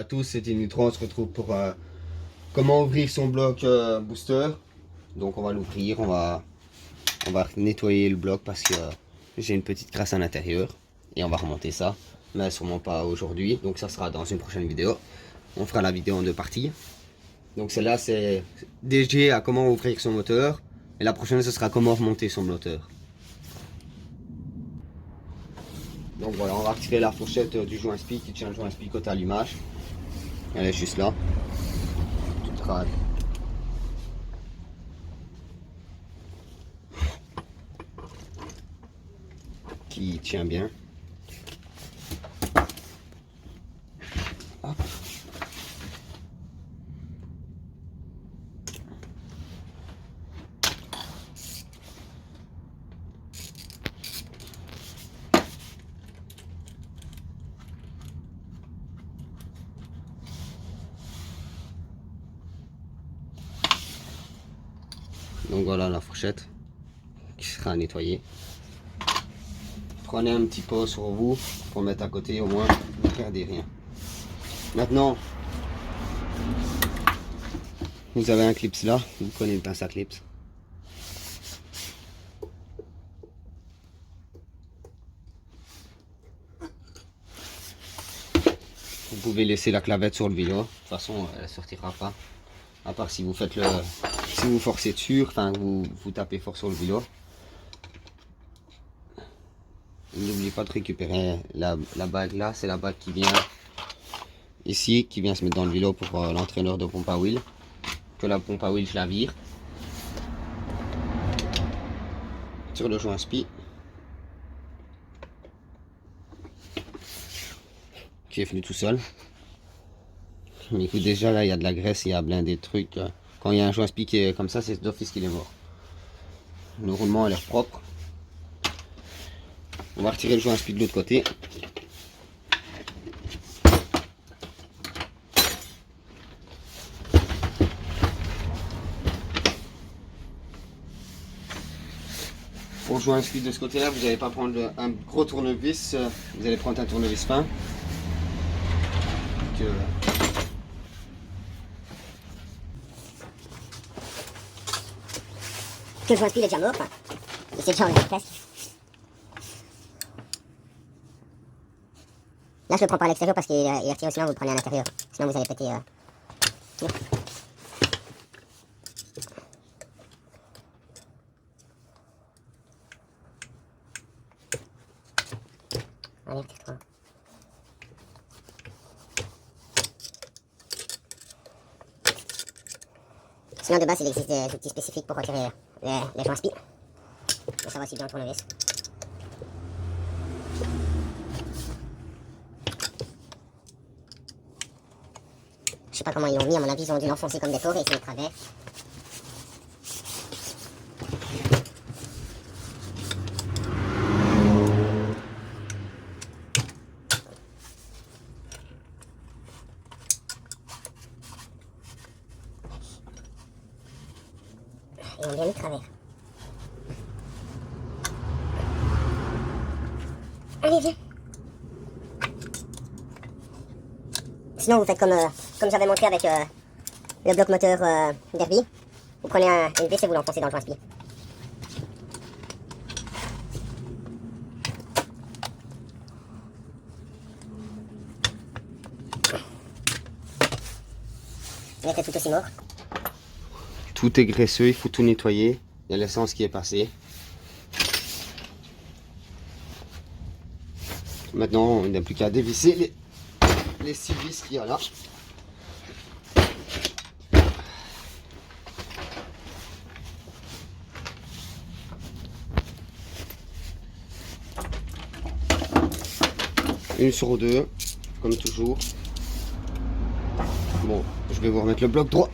à tous, c'était Nutron, on se retrouve pour comment ouvrir son bloc booster. Donc on va l'ouvrir, on va nettoyer le bloc parce que j'ai une petite crasse à l'intérieur. Et on va remonter ça, mais sûrement pas aujourd'hui, donc ça sera dans une prochaine vidéo. On fera la vidéo en deux parties. Donc celle-là c'est DG à comment ouvrir son moteur, et la prochaine ce sera comment remonter son moteur. Donc voilà, on va retirer la fourchette du joint SPI qui tient le joint SPI côté allumage. Elle est juste là. Toute rade. Qui tient bien. Hop. Donc voilà la fourchette qui sera nettoyée. Prenez un petit pot sur vous pour mettre à côté, au moins ne perdez rien. Maintenant, vous avez un clips là, vous prenez une pince à clips. Vous pouvez laisser la clavette sur le vélo, de toute façon elle ne sortira pas. À part si vous faites si vous forcez dessus, enfin vous tapez fort sur le vélo. N'oubliez pas de récupérer la bague là, c'est la bague qui vient ici, qui vient se mettre dans le vélo pour l'entraîneur de pompe à wheel. Que la pompe à wheel je la vire sur le joint SPI qui est venu tout seul. Mais écoute, déjà là il y a de la graisse, il y a plein des trucs. Quand il y a un joint SPI qui est comme ça, c'est d'office qu'il est mort. Le roulement a l'air propre. On va retirer le joint SPI de l'autre côté. Pour le joint SPI de ce côté là, vous n'allez pas prendre un gros tournevis, vous allez prendre un tournevis fin. Que le joint SPI il est déjà mort, quoi. Et c'est déjà enlevé presque. Là je le prends par l'extérieur parce qu'il est retiré, sinon vous le prenez à l'intérieur. Sinon vous allez péter tout. Allez, retire-toi. Sinon de base il existe des outils spécifiques pour retirer les joints SPI. Mais ça va aussi bien le tournevis. Je sais pas comment ils l'ont mis, à mon avis ils ont dû l'enfoncer comme des porcs et essayer de travers. Ils ont bien mis de travers. Allez, viens. Sinon, vous faites comme j'avais montré avec le bloc moteur Derby. Vous prenez une vis et vous l'enfoncez dans le joint SPI. Il était tout aussi mort. Tout est graisseux, il faut tout nettoyer. Il y a l'essence qui est passée. Maintenant, on n'a plus qu'à dévisser les 6 vis qu'il y a là. Une sur deux, comme toujours. Bon, je vais vous remettre le bloc droit.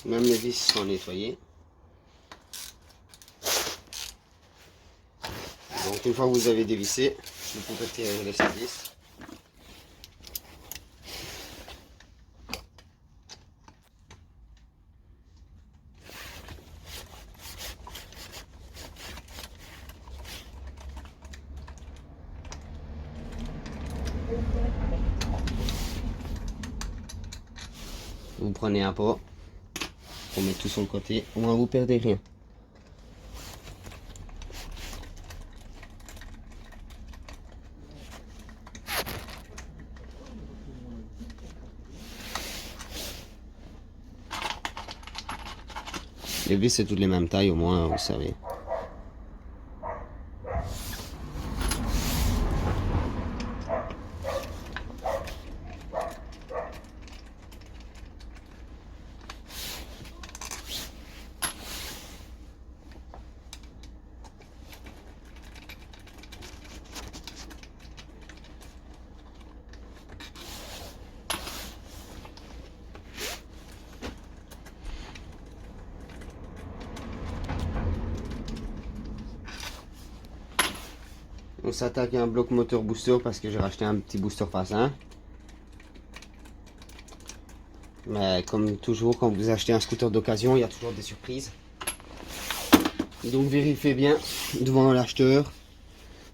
Même les vis sont nettoyées. Donc une fois que vous avez dévissé, vous pouvez tirer les vis. Vous prenez un pot, on met tout sur le côté, au moins vous perdez rien. Les vis c'est toutes les mêmes tailles, au moins vous savez. On s'attaque à un bloc moteur booster parce que j'ai racheté un petit booster phase 1. Mais comme toujours, quand vous achetez un scooter d'occasion, il y a toujours des surprises. Donc vérifiez bien devant l'acheteur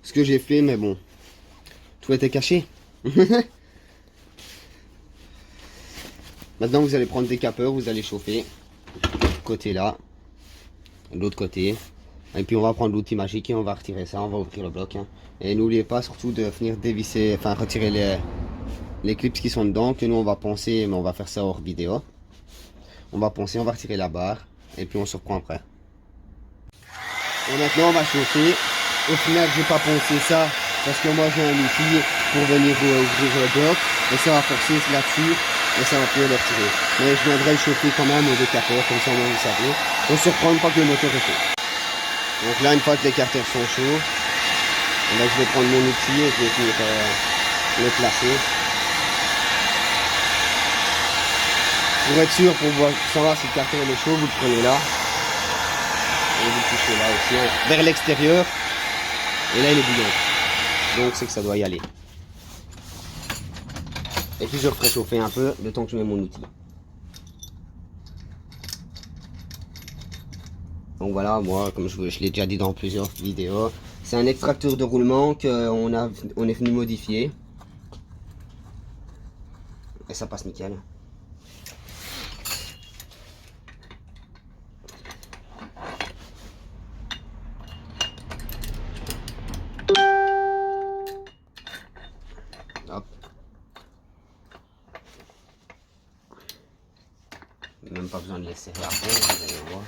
ce que j'ai fait, mais bon, tout était caché. Maintenant vous allez prendre des capeurs, vous allez chauffer. Côté là, l'autre côté. Et puis on va prendre l'outil magique et on va retirer ça, on va ouvrir le bloc. Hein. Et n'oubliez pas surtout de venir dévisser, enfin retirer les clips qui sont dedans, que nous on va poncer, mais on va faire ça hors vidéo. On va poncer, on va retirer la barre, et puis on se reprend après. Et maintenant on va chauffer. Au final j'ai pas poncé ça, parce que moi j'ai un outil pour venir ouvrir le bloc, et ça va forcer là-dessus, et ça va pouvoir le retirer. Mais je viendrai le chauffer quand même au décapeur, comme ça moi vous savez. On se reprend une fois que le moteur est chaud. Donc là, une fois que les carters sont chauds, là, je vais prendre mon outil et je vais venir le placer. Pour être sûr, pour savoir si le carter est chaud, vous le prenez là. Et vous le touchez là aussi, hein, vers l'extérieur. Et là, il est bouillant. Donc, c'est que ça doit y aller. Et puis, je referai chauffer un peu le temps que je mets mon outil. Donc voilà, moi, comme je l'ai déjà dit dans plusieurs vidéos, c'est un extracteur de roulement qu'on est venu modifier. Et ça passe nickel. Hop. Même pas besoin de les serrer à fond, vous allez voir.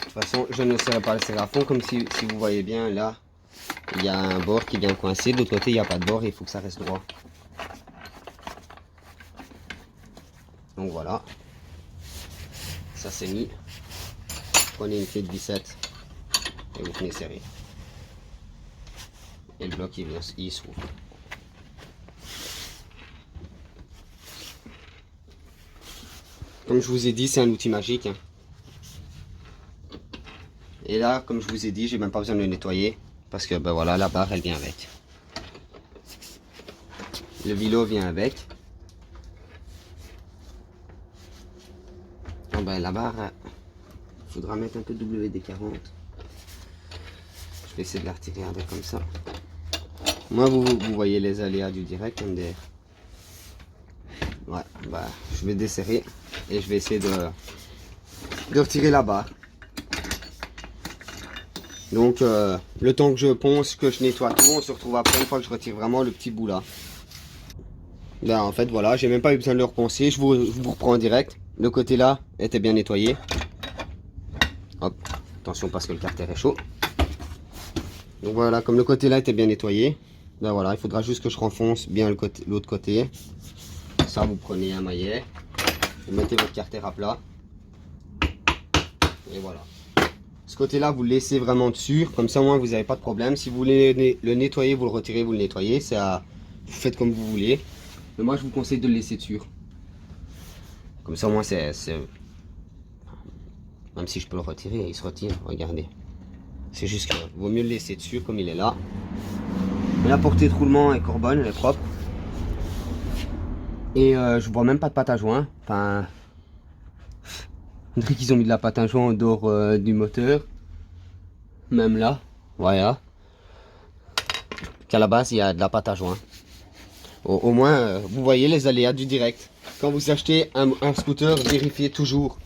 De toute façon, je ne serai pas le serrer à fond, comme si vous voyez bien là, il y a un bord qui vient coincer, de l'autre côté il n'y a pas de bord, il faut que ça reste droit. Donc voilà, ça c'est mis. Prenez une clé de 17 et vous venez serrer. Et le bloc il s'ouvre. Comme je vous ai dit, c'est un outil magique. Hein. Et là, comme je vous ai dit, j'ai même pas besoin de le nettoyer parce que ben voilà, la barre elle vient avec. Le vélo vient avec. Bon, ben la barre, il faudra mettre un peu de WD-40. Je vais essayer de la retirer avec comme ça. Moi, vous voyez les aléas du direct MDR. Ouais, bah, je vais desserrer et je vais essayer de retirer la barre. Donc le temps que je ponce, que je nettoie tout, on se retrouve après une fois que je retire vraiment le petit bout là. Là en fait voilà, j'ai même pas eu besoin de le reponcer, je vous reprends en direct. Le côté là était bien nettoyé. Hop, attention parce que le carter est chaud. Donc voilà, comme le côté là était bien nettoyé, ben voilà, il faudra juste que je renfonce bien l'autre côté. Ça, vous prenez un maillet, vous mettez votre carter à plat. Et voilà. Ce côté-là, vous le laissez vraiment dessus. Comme ça, au moins, vous n'avez pas de problème. Si vous voulez le nettoyer, vous le retirez, vous le nettoyez. Vous faites comme vous voulez. Mais moi, je vous conseille de le laisser dessus. Comme ça, au moins, même si je peux le retirer, il se retire. Regardez. C'est juste qu'il vaut mieux le laisser dessus comme il est là. Mais la portée de roulement est bonne, elle est propre. Et je vois même pas de pâte à joint. Enfin, on dirait qu'ils ont mis de la pâte à joint en dehors du moteur. Même là, voilà. Qu'à la base, il y a de la pâte à joint. Au moins, vous voyez les aléas du direct. Quand vous achetez un scooter, vérifiez toujours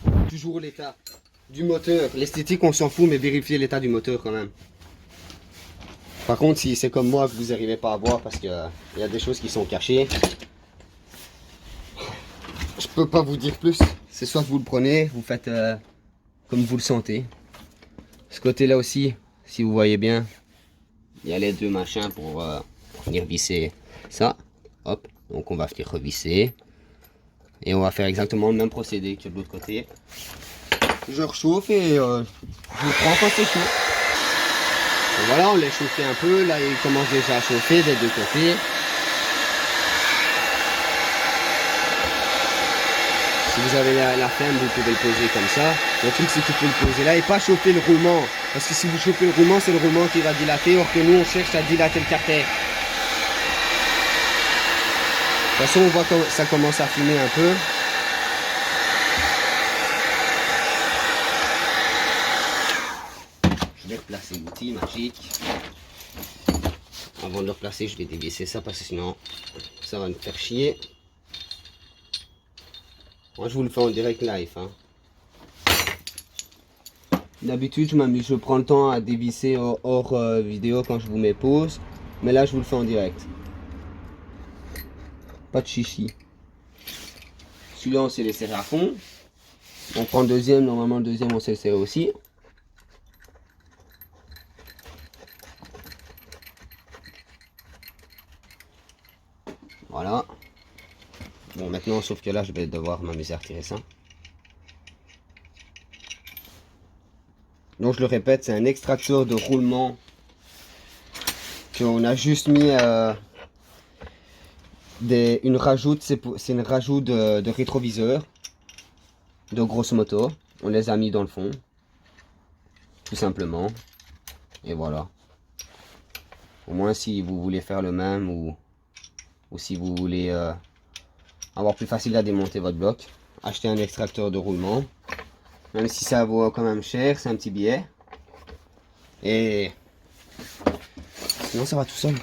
l'état du moteur. L'esthétique, on s'en fout, mais vérifiez l'état du moteur quand même. Par contre, si c'est comme moi que vous n'arrivez pas à voir parce qu'il y a des choses qui sont cachées, je peux pas vous dire plus. C'est soit que vous le prenez, vous faites comme vous le sentez. Ce côté-là aussi, si vous voyez bien, il y a les deux machins pour venir visser ça. Hop, donc on va venir revisser. Et on va faire exactement le même procédé que de l'autre côté. Je rechauffe et je le prends quand c'est chaud. Et voilà, on l'a chauffé un peu. Là, il commence déjà à chauffer des deux côtés. Si vous avez la flemme, vous pouvez le poser comme ça. Le truc, c'est qu'il faut le poser là et pas chauffer le roulement. Parce que si vous chauffez le roulement, c'est le roulement qui va dilater. Or que nous, on cherche à dilater le carter. De toute façon, on voit que ça commence à fumer un peu. Je vais replacer l'outil magique. Avant de le replacer, je vais dévisser ça parce que sinon, ça va me faire chier. Moi, je vous le fais en direct live. Hein. D'habitude, je prends le temps à dévisser hors vidéo quand je vous mets pause. Mais là, je vous le fais en direct. Pas de chichi. Celui-là, on sait les serrer à fond. On prend le deuxième. Normalement, le deuxième, on sait le serrer aussi. Voilà. Bon, maintenant, sauf que là, je vais devoir m'amuser à retirer ça. Donc, je le répète, c'est un extracteur de roulement qu'on a juste mis une rajoute, c'est une rajoute de rétroviseur de grosse moto. On les a mis dans le fond, tout simplement. Et voilà. Au moins, si vous voulez faire le même ou si vous voulez avoir plus facile à démonter votre bloc, achetez un extracteur de roulement. Même si ça vaut quand même cher, c'est un petit billet. Et sinon, ça va tout seul.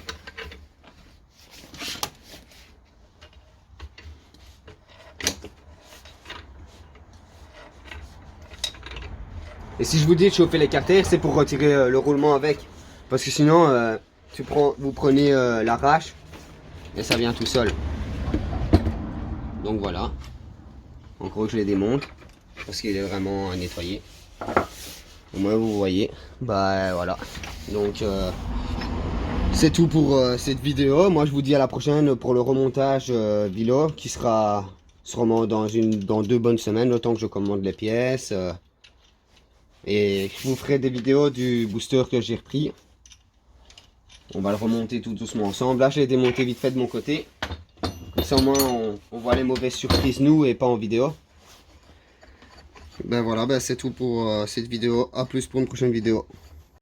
Et si je vous dis de chauffer les carters, c'est pour retirer le roulement avec. Parce que sinon, vous prenez l'arrache et ça vient tout seul. Donc voilà. En gros, je les démonte parce qu'il est vraiment nettoyé. Au moins, vous voyez. Bah voilà. Donc c'est tout pour cette vidéo. Moi, je vous dis à la prochaine pour le remontage vélo qui sera sûrement dans 2 bonnes semaines, le temps que je commande les pièces. Et je vous ferai des vidéos du booster que j'ai repris. On va le remonter tout doucement ensemble. Là, je l'ai démonté vite fait de mon côté. Comme ça, au moins, on voit les mauvaises surprises, nous, et pas en vidéo. Ben voilà, ben c'est tout pour cette vidéo. A plus pour une prochaine vidéo.